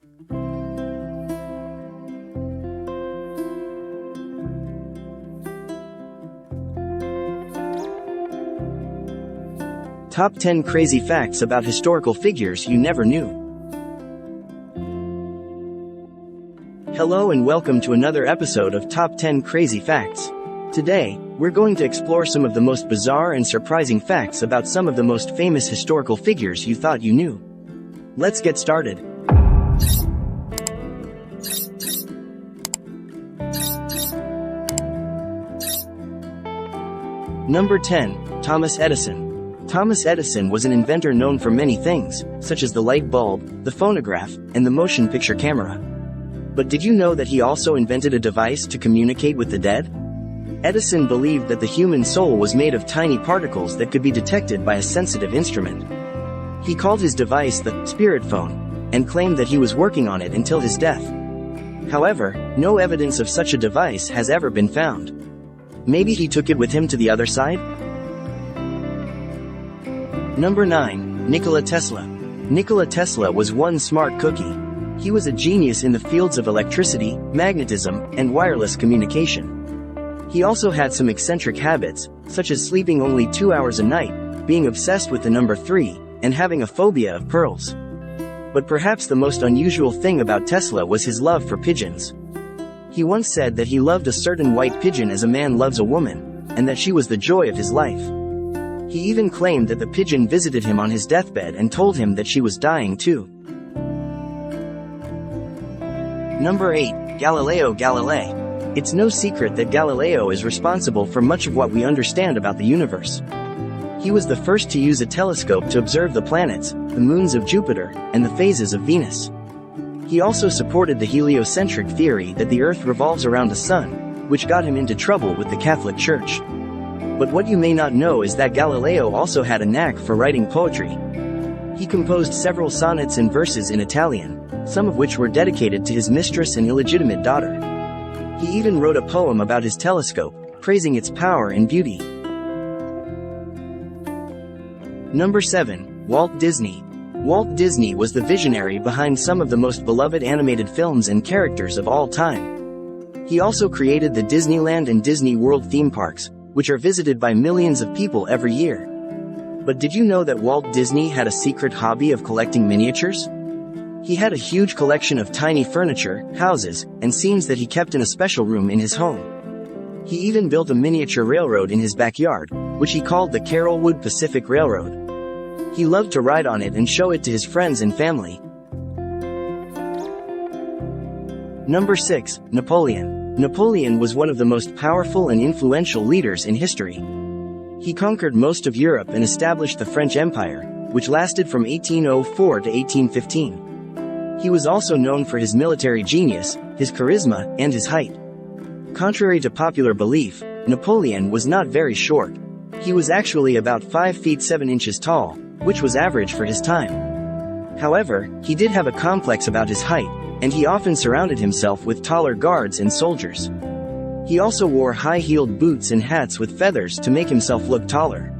Top 10 crazy facts about historical figures you never knew. Hello and welcome to another episode of Top 10 Crazy Facts. Today, we're going to explore some of the most bizarre and surprising facts about some of the most famous historical figures you thought you knew. Let's get started. Number 10. Thomas Edison. Thomas Edison was an inventor known for many things, such as the light bulb, the phonograph, and the motion picture camera. But did you know that he also invented a device to communicate with the dead? Edison believed that the human soul was made of tiny particles that could be detected by a sensitive instrument. He called his device the spirit phone, and claimed that he was working on it until his death. However, no evidence of such a device has ever been found. Maybe he took it with him to the other side? Number 9. Nikola Tesla. Nikola Tesla was one smart cookie. He was a genius in the fields of electricity, magnetism, and wireless communication. He also had some eccentric habits, such as sleeping only 2 hours a night, being obsessed with the number 3, and having a phobia of pearls. But perhaps the most unusual thing about Tesla was his love for pigeons. He once said that he loved a certain white pigeon as a man loves a woman, and that she was the joy of his life. He even claimed that the pigeon visited him on his deathbed and told him that she was dying too. Number 8. Galileo Galilei. It's no secret that Galileo is responsible for much of what we understand about the universe. He was the first to use a telescope to observe the planets, the moons of Jupiter, and the phases of Venus. He also supported the heliocentric theory that the Earth revolves around the Sun, which got him into trouble with the Catholic Church. But what you may not know is that Galileo also had a knack for writing poetry. He composed several sonnets and verses in Italian, some of which were dedicated to his mistress and illegitimate daughter. He even wrote a poem about his telescope, praising its power and beauty. Number 7. Walt Disney. Walt Disney was the visionary behind some of the most beloved animated films and characters of all time. He also created the Disneyland and Disney World theme parks, which are visited by millions of people every year. But did you know that Walt Disney had a secret hobby of collecting miniatures? He had a huge collection of tiny furniture, houses, and scenes that he kept in a special room in his home. He even built a miniature railroad in his backyard, which he called the Carrollwood Pacific Railroad. He loved to ride on it and show it to his friends and family. Number 6. Napoleon. Napoleon was one of the most powerful and influential leaders in history. He conquered most of Europe and established the French Empire, which lasted from 1804 to 1815. He was also known for his military genius, his charisma, and his height. Contrary to popular belief, Napoleon was not very short. He was actually about 5 feet 7 inches tall, which was average for his time. However, he did have a complex about his height, and he often surrounded himself with taller guards and soldiers. He also wore high-heeled boots and hats with feathers to make himself look taller.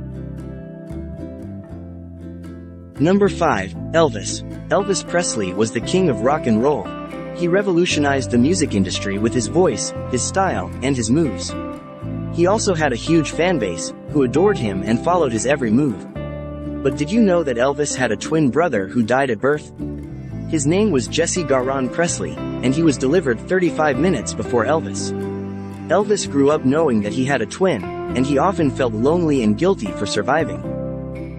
Number 5. Elvis. Elvis Presley was the king of rock and roll. He revolutionized the music industry with his voice, his style, and his moves. He also had a huge fan base, who adored him and followed his every move. But did you know that Elvis had a twin brother who died at birth? His name was Jesse Garon Presley, and he was delivered 35 minutes before Elvis. Elvis grew up knowing that he had a twin, and he often felt lonely and guilty for surviving.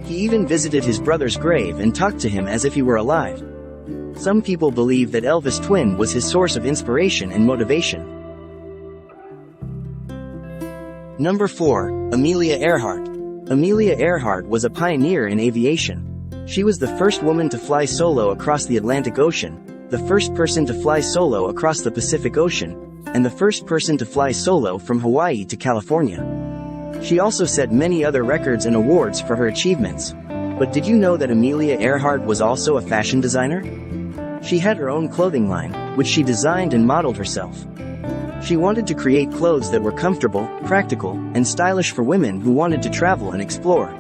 He even visited his brother's grave and talked to him as if he were alive. Some people believe that Elvis' twin was his source of inspiration and motivation. Number 4. Amelia Earhart. Amelia Earhart was a pioneer in aviation. She was the first woman to fly solo across the Atlantic Ocean, the first person to fly solo across the Pacific Ocean, and the first person to fly solo from Hawaii to California. She also set many other records and awards for her achievements. But did you know that Amelia Earhart was also a fashion designer? She had her own clothing line, which she designed and modeled herself. She wanted to create clothes that were comfortable, practical, and stylish for women who wanted to travel and explore.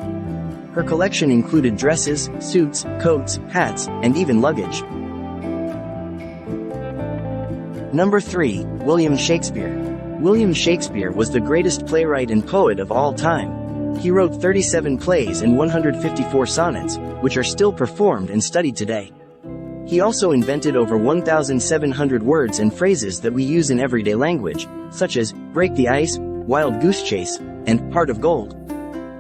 Her collection included dresses, suits, coats, hats, and even luggage. Number 3. William Shakespeare. William Shakespeare was the greatest playwright and poet of all time. He wrote 37 plays and 154 sonnets, which are still performed and studied today. He also invented over 1,700 words and phrases that we use in everyday language, such as break the ice, wild goose chase, and heart of gold.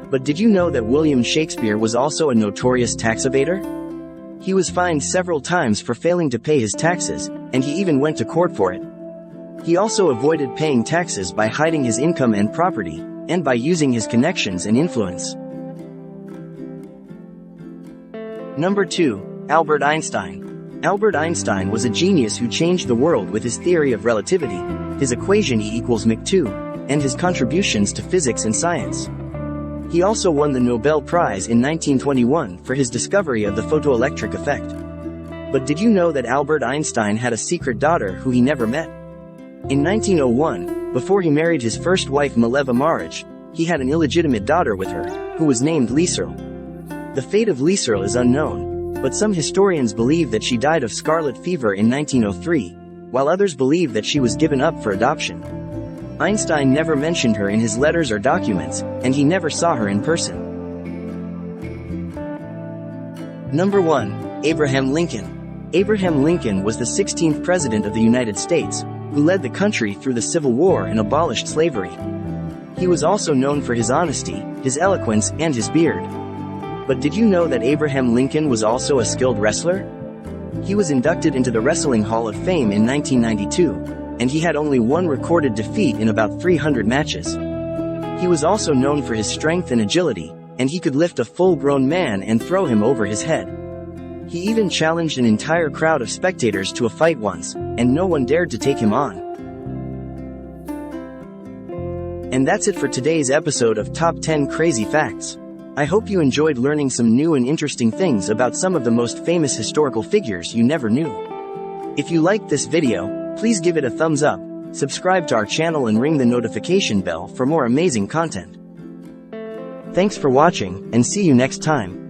But did you know that William Shakespeare was also a notorious tax evader? He was fined several times for failing to pay his taxes, and he even went to court for it. He also avoided paying taxes by hiding his income and property, and by using his connections and influence. Number 2. Albert Einstein. Albert Einstein was a genius who changed the world with his theory of relativity, his equation E equals mc2, and his contributions to physics and science. He also won the Nobel Prize in 1921 for his discovery of the photoelectric effect. But did you know that Albert Einstein had a secret daughter who he never met? In 1901, before he married his first wife Mileva Maric, he had an illegitimate daughter with her, who was named Lieserl. The fate of Lieserl is unknown, but some historians believe that she died of scarlet fever in 1903, while others believe that she was given up for adoption. Einstein never mentioned her in his letters or documents, and he never saw her in person. Number 1. Abraham Lincoln. Abraham Lincoln was the 16th President of the United States, who led the country through the Civil War and abolished slavery. He was also known for his honesty, his eloquence, and his beard. But did you know that Abraham Lincoln was also a skilled wrestler? He was inducted into the Wrestling Hall of Fame in 1992, and he had only one recorded defeat in about 300 matches. He was also known for his strength and agility, and he could lift a full-grown man and throw him over his head. He even challenged an entire crowd of spectators to a fight once, and no one dared to take him on. And that's it for today's episode of Top 10 Crazy Facts. I hope you enjoyed learning some new and interesting things about some of the most famous historical figures you never knew. If you liked this video, please give it a thumbs up, subscribe to our channel and ring the notification bell for more amazing content. Thanks for watching, and see you next time.